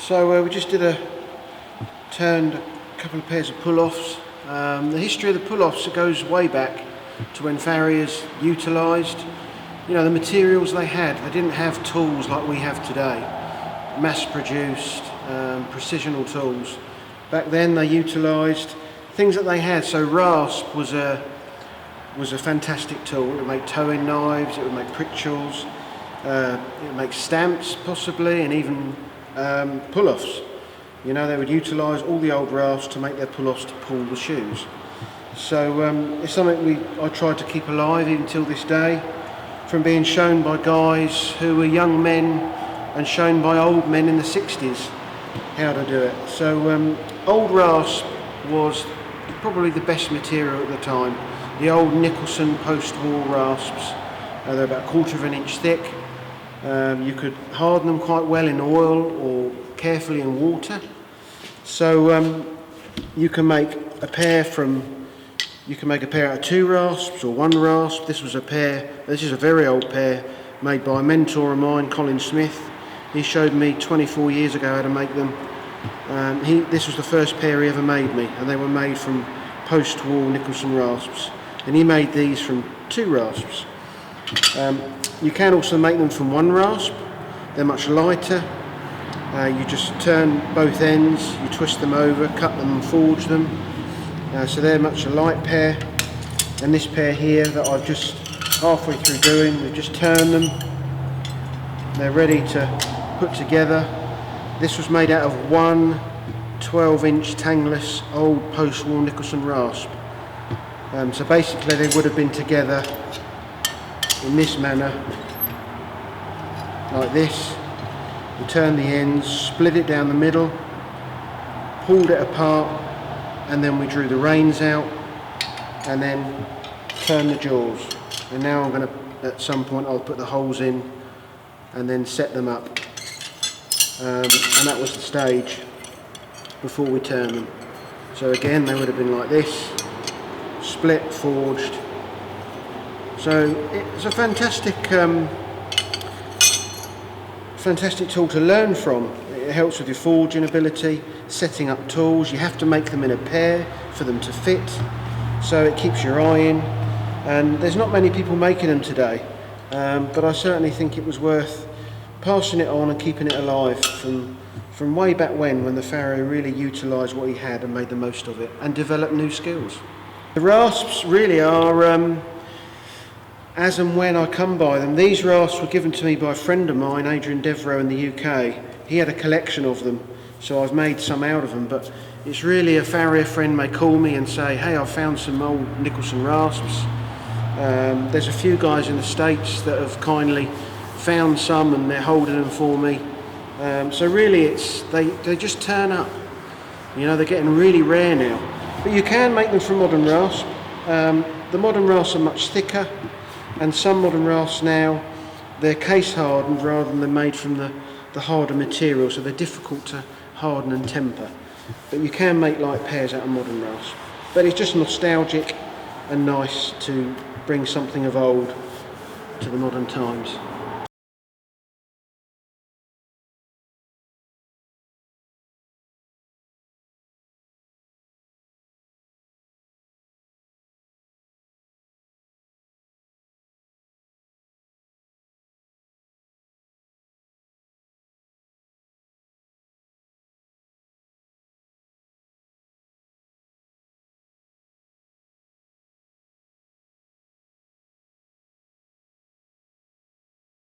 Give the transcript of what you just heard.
So we just turned a couple of pairs of pull-offs. The history of the pull-offs, it goes way back to when farriers utilised, the materials they had. They didn't have tools like we have today, mass-produced, precisional tools. Back then they utilised things that they had. So rasp was a fantastic tool. It would make towing knives, it would make pritchels, it would make stamps possibly, and even pull-offs. They would utilise all the old rasps to make their pull-offs to pull the shoes. So it's something I tried to keep alive even till this day, from being shown by guys who were young men and shown by old men in the 60s how to do it. So old rasp was probably the best material at the time. The old Nicholson post-war rasps, they're about a quarter of an inch thick. You could harden them quite well in oil or carefully in water. So you can make a pair out of 2 rasps or 1 rasp. This is a very old pair made by a mentor of mine, Colin Smith. He showed me 24 years ago how to make them. This was the first pair he ever made me, and they were made from post-war Nicholson rasps. And he made these from 2 rasps. You can also make them from 1 rasp. They're much lighter. You just turn both ends, you twist them over, cut them and forge them. So they're much a light pair. And this pair here that I've just halfway through doing, we've just turned them. They're ready to put together. This was made out of 1 12-inch tangless old post-war Nicholson rasp. So basically they would have been together in this manner, like this. We turned the ends, split it down the middle, pulled it apart, and then we drew the reins out, and then turned the jaws. And now I'm going to, at some point, I'll put the holes in and then set them up. And that was the stage before we turned them. So again, they would have been like this, split, forged. So it's a fantastic tool to learn from. It helps with your forging ability, setting up tools. You have to make them in a pair for them to fit, so it keeps your eye in. And there's not many people making them today, but I certainly think it was worth passing it on and keeping it alive from way back when the farrier really utilised what he had and made the most of it and developed new skills. The rasps really are as and when I come by them. These rasps were given to me by a friend of mine, Adrian Devereaux, in the UK. He had a collection of them, so I've made some out of them, but it's really a farrier friend may call me and say, hey, I've found some old Nicholson rasps. There's a few guys in the States that have kindly found some and they're holding them for me. So really they just turn up. They're getting really rare now. But you can make them from modern rasp. The modern rasps are much thicker, and some modern rasps now, they're case hardened rather than they're made from the harder material, so they're difficult to harden and temper. But you can make light pairs out of modern rasp. But it's just nostalgic and nice to bring something of old to the modern times.